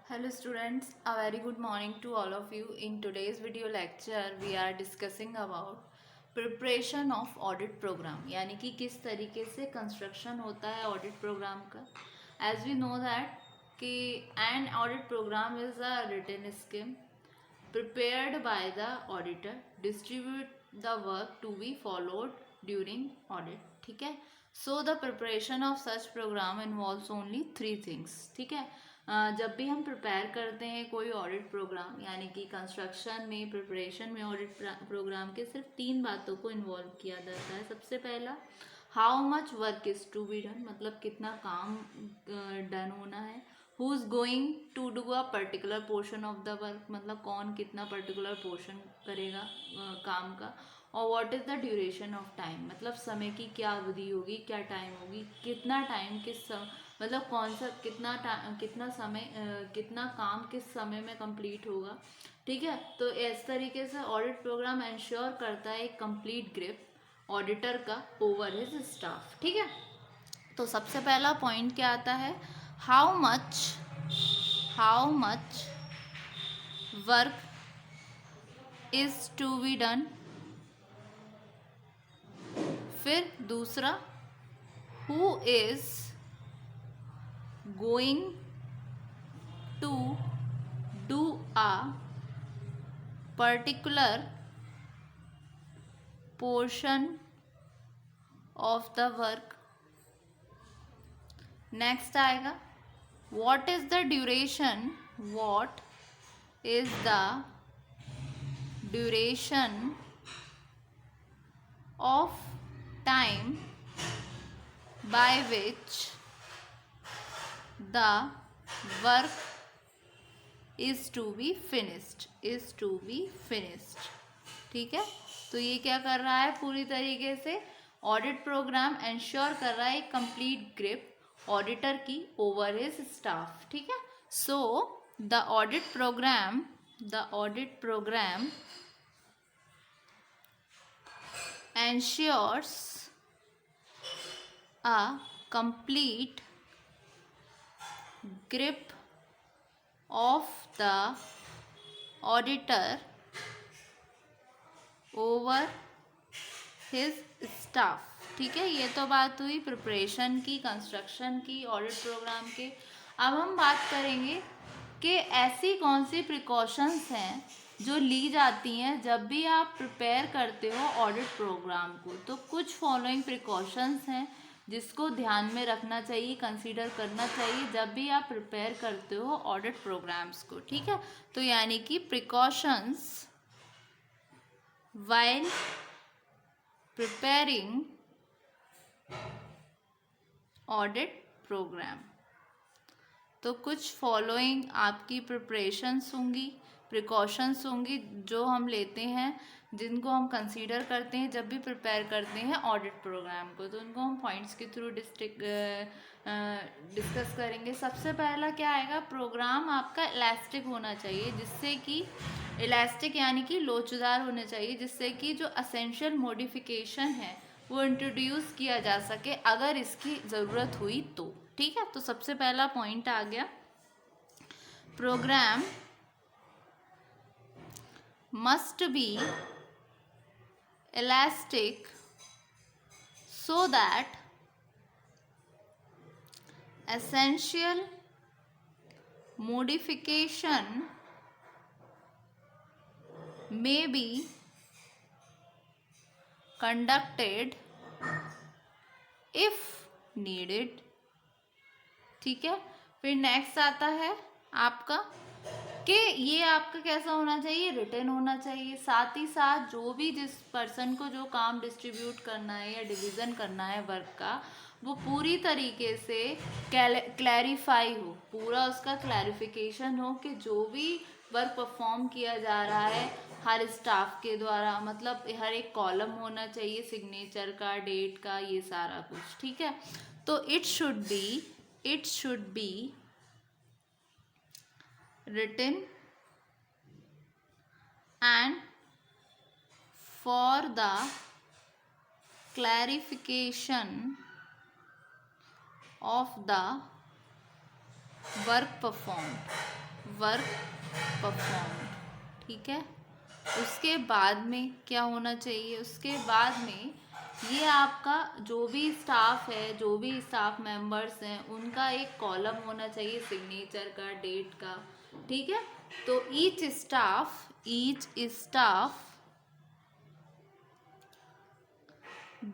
Hello students, a very good morning to all of you. In today's video lecture, we are discussing about preparation of audit program, यानी कि किस तरीके से construction होता है audit program का. As we know that कि an audit program is a written scheme prepared by the auditor, distribute the work to be followed during audit. ठीक है. So the preparation of such program involves only three things. ठीक है. जब भी हम prepare करते हैं कोई ऑडिट प्रोग्राम, यानी कि कंस्ट्रक्शन में प्रिपरेशन में ऑडिट प्रोग्राम के सिर्फ तीन बातों को इन्वॉल्व किया जाता है. सबसे पहला, how much work is to be done, मतलब कितना काम डन होना है. Who is going to do a particular portion of the work, मतलब कौन कितना पर्टिकुलर पोर्शन करेगा काम का. और what is the duration of time, मतलब समय की क्या अवधि होगी, क्या टाइम होगी, कितना टाइम किस मतलब कौन सा कितना समय कितना काम किस समय में कंप्लीट होगा. ठीक है. तो इस तरीके से ऑडिट प्रोग्राम इंश्योर करता है एक कंप्लीट ग्रिप ऑडिटर का ओवर हिज स्टाफ. ठीक है. तो सबसे पहला पॉइंट क्या आता है, how much work is to be done. फिर दूसरा, who is going to do a particular portion of the work. Next आएगा, what is the duration of time by which the work is to be finished. ठीक है. तो ये क्या कर रहा है, पूरी तरीके से ऑडिट प्रोग्राम इंश्योर कर रहा है एक कंप्लीट ग्रिप ऑडिटर की ओवर हिज स्टाफ. ठीक है. So the audit programme ensures a complete grip of the auditor over his staff. ठीक है. ये तो बात हुई प्रिपरेशन की, कंस्ट्रक्शन की, ऑडिट प्रोग्राम के. अब हम बात करेंगे कि ऐसी कौन सी प्रिकॉशंस हैं जो ली जाती हैं जब भी आप प्रिपेयर करते हो ऑडिट प्रोग्राम को. तो कुछ फॉलोइंग प्रिकॉशंस हैं जिसको ध्यान में रखना चाहिए, कंसीडर करना चाहिए जब भी आप प्रिपेयर करते हो ऑडिट प्रोग्राम्स को. ठीक है. तो यानी कि precautions while preparing audit programme. तो कुछ फॉलोइंग आपकी प्रिपरेशंस होंगी, प्रिकॉशंस होंगी जो हम लेते हैं, जिनको हम कंसीडर करते हैं जब भी प्रिपेयर करते हैं ऑडिट प्रोग्राम को. तो उनको हम पॉइंट्स के थ्रू डिस्कस करेंगे. सबसे पहला क्या आएगा, प्रोग्राम आपका इलास्टिक होना चाहिए, जिससे कि इलास्टिक यानी कि लोचदार होना चाहिए, जिससे कि जो असेंशियल मॉडिफिकेशन है वो इंट्रोड्यूस किया जा सके अगर इसकी ज़रूरत हुई तो. ठीक है. तो सबसे पहला पॉइंट आ गया, programme must be elastic so that essential modification may be conducted if needed. ठीक है. फिर नेक्स्ट आता है आपका कि ये आपका कैसा होना चाहिए, रिटन होना चाहिए. साथ ही साथ जो भी जिस पर्सन को जो काम डिस्ट्रीब्यूट करना है या डिवीज़न करना है वर्क का, वो पूरी तरीके से क्लैरिफाई हो, पूरा उसका क्लैरिफिकेशन हो कि जो भी वर्क परफॉर्म किया जा रहा है हर स्टाफ के द्वारा, मतलब हर एक कॉलम होना चाहिए सिग्नेचर का, डेट का, ये सारा कुछ. ठीक है. तो it should be written and for the clarification of the work performed. Work perform, ठीक है। उसके बाद में क्या होना चाहिए, उसके बाद में ये आपका जो भी स्टाफ है, जो भी स्टाफ मेंबर्स हैं, उनका एक कॉलम होना चाहिए सिग्नेचर का, डेट का, ठीक है। तो each staff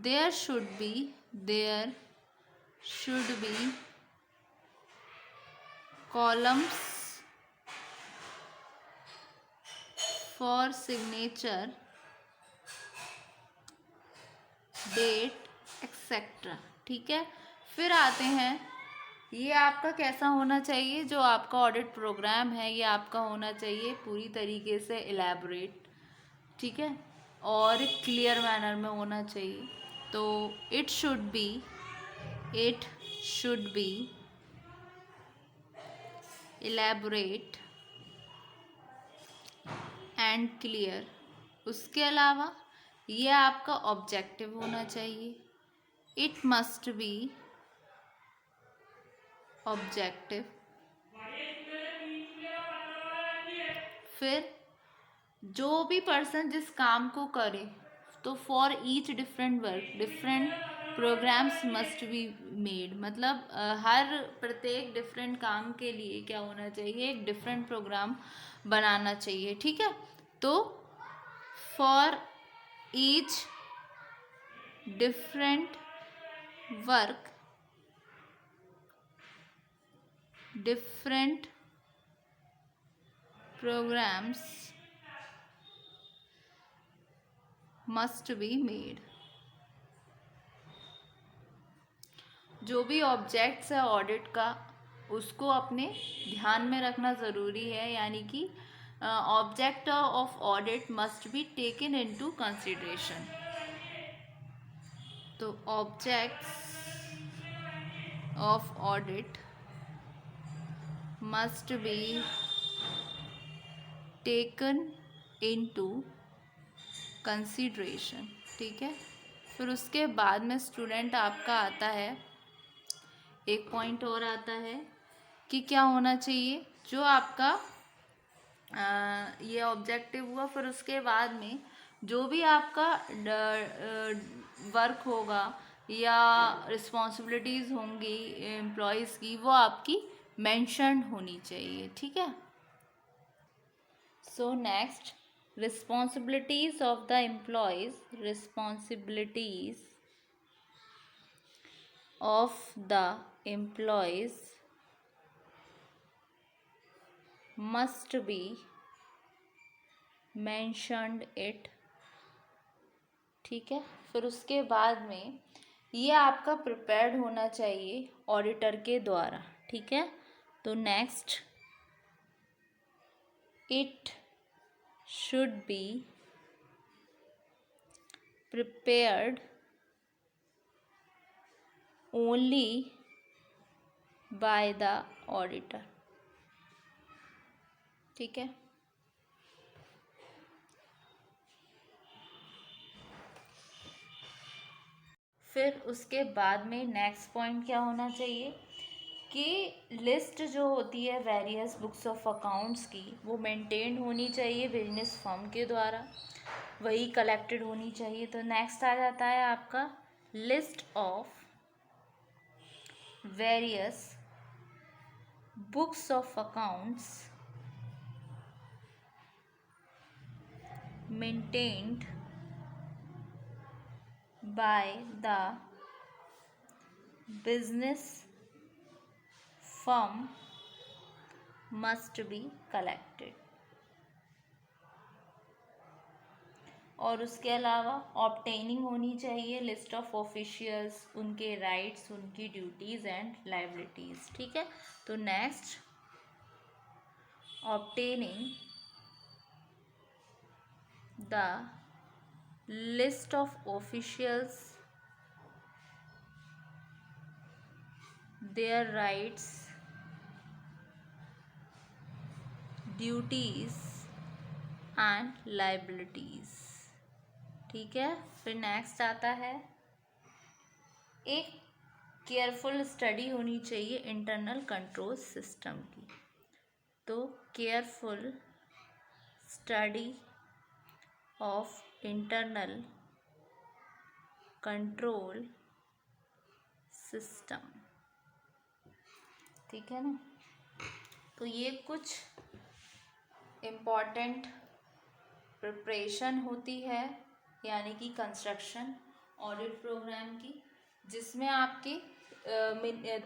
there should be columns for signature, date etcetera, ठीक है। फिर आते हैं, ये आपका कैसा होना चाहिए, जो आपका ऑडिट प्रोग्राम है ये आपका होना चाहिए पूरी तरीके से इलेबोरेट, ठीक है, और क्लियर मैनर में होना चाहिए। तो it should be elaborate and clear. उसके अलावा ये आपका ऑब्जेक्टिव होना चाहिए, इट मस्ट बी ऑब्जेक्टिव। फिर जो भी पर्सन जिस काम को करे, तो for each different work different programmes must be made, मतलब हर प्रत्येक डिफरेंट काम के लिए क्या होना चाहिए, एक डिफरेंट प्रोग्राम बनाना चाहिए, ठीक है। तो for each different work different programmes must be made. जो भी ऑब्जेक्ट्स है ऑडिट का, उसको अपने ध्यान में रखना ज़रूरी है, यानी कि object of audit must be taken into consideration. तो objects of audit must be taken into consideration, ठीक है। फिर उसके बाद में स्टूडेंट आपका आता है, एक पॉइंट और आता है कि क्या होना चाहिए, जो आपका ये ऑब्जेक्टिव हुआ। फिर उसके बाद में जो भी आपका वर्क होगा या रिस्पॉन्सिबिलिटीज़ होंगी एम्प्लॉयज़ की, वो आपकी मेंशन होनी चाहिए, ठीक है। So next, responsibilities of the employees must be mentioned it, ठीक है। फिर उसके बाद में ये आपका प्रिपेयर्ड होना चाहिए ऑडिटर के द्वारा, ठीक है। तो next, it should be prepared only by the auditor, ठीक है। फिर उसके बाद में नेक्स्ट पॉइंट क्या होना चाहिए कि लिस्ट जो होती है वेरियस बुक्स ऑफ अकाउंट्स की, वो मेंटेन होनी चाहिए बिजनेस फर्म के द्वारा, वही कलेक्टेड होनी चाहिए। तो नेक्स्ट आ जाता है आपका list of various books of accounts maintained by the business firm must be collected. और उसके अलावा ऑब्टेनिंग होनी चाहिए लिस्ट ऑफ ऑफिशियल्स, उनके राइट्स, उनकी ड्यूटीज़ एंड लाइबिलिटीज़, ठीक है। तो next, obtaining the list of officials, their rights, duties and liabilities, ठीक है। फिर नेक्स्ट आता है, एक केयरफुल स्टडी होनी चाहिए इंटरनल कंट्रोल सिस्टम की। तो careful study of internal control system। ठीक है ना। तो ये कुछ इम्पॉर्टेंट प्रिपरेशन होती है यानी कि कंस्ट्रक्शन ऑडिट प्रोग्राम की, जिसमें आपके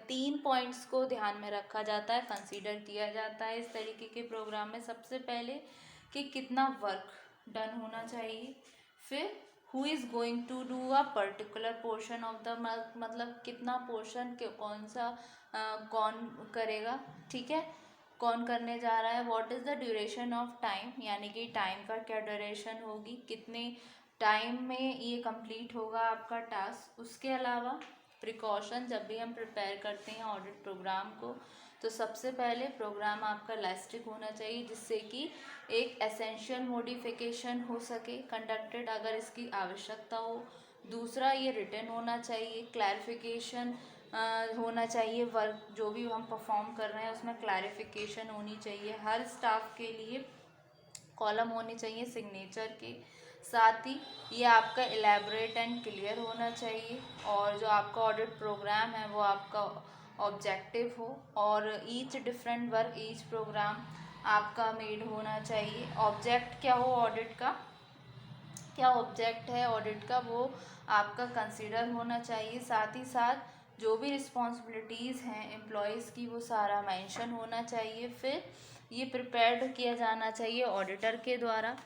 3 पॉइंट्स को ध्यान में रखा जाता है, कंसीडर किया जाता है इस तरीके के प्रोग्राम में। सबसे पहले कि कितना वर्क डन होना चाहिए, फिर who is going to do a particular portion of the मतलब कितना पोर्शन कौन सा कौन करेगा, ठीक है, कौन करने जा रहा है। What is the duration of time, यानी कि टाइम का क्या ड्यूरेशन होगी, कितने टाइम में ये कंप्लीट होगा आपका टास्क। उसके अलावा प्रिकॉशन, जब भी हम प्रिपेयर करते हैं ऑडिट प्रोग्राम को, तो सबसे पहले प्रोग्राम आपका इलास्टिक होना चाहिए, जिससे कि एक एसेंशियल मॉडिफिकेशन हो सके कंडक्टेड अगर इसकी आवश्यकता हो। दूसरा, ये रिटन होना चाहिए, क्लैरिफिकेशन होना चाहिए, वर्क जो भी हम परफॉर्म कर रहे हैं उसमें क्लैरिफिकेशन होनी चाहिए। हर स्टाफ के लिए कॉलम होने चाहिए सिग्नेचर के। साथ ही ये आपका एलैबोरेट एंड क्लियर होना चाहिए, और जो आपका ऑडिट प्रोग्राम है वो आपका ऑब्जेक्टिव हो, और each different work each programme आपका मेड होना चाहिए। ऑब्जेक्ट क्या हो ऑडिट का, क्या ऑब्जेक्ट है ऑडिट का, वो आपका कंसीडर होना चाहिए। साथ ही साथ जो भी रिस्पॉन्सिबिलिटीज़ हैं एम्प्लॉयज़ की, वो सारा मेंशन होना चाहिए। फिर ये प्रिपेयर्ड किया जाना चाहिए ऑडिटर के द्वारा।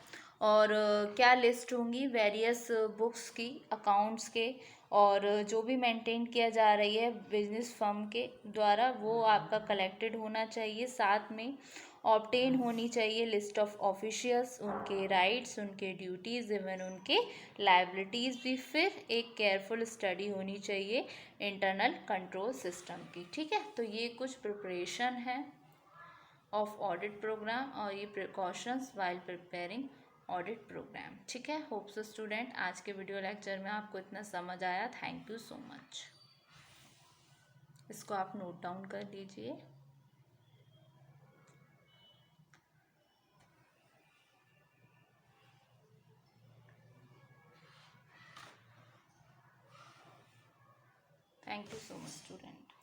और क्या लिस्ट होंगी वेरियस बुक्स की, अकाउंट्स के, और जो भी मेंटेन किया जा रही है बिजनेस फर्म के द्वारा, वो आपका कलेक्टेड होना चाहिए। साथ में ऑब्टेन होनी चाहिए लिस्ट ऑफ ऑफिशियल्स, उनके राइट्स, उनके ड्यूटीज़, इवन उनके लाइबिलिटीज़ भी। फिर एक केयरफुल स्टडी होनी चाहिए इंटरनल कंट्रोल सिस्टम की। ठीक है, तो ये कुछ प्रिपरेशन है ऑफ ऑडिट प्रोग्राम और ये precautions while preparing audit programme. ठीक है, होप सो स्टूडेंट आज के वीडियो लेक्चर में आपको इतना समझ आया। Thank you so much. इसको आप नोट डाउन कर लीजिए। Thank you so much, student.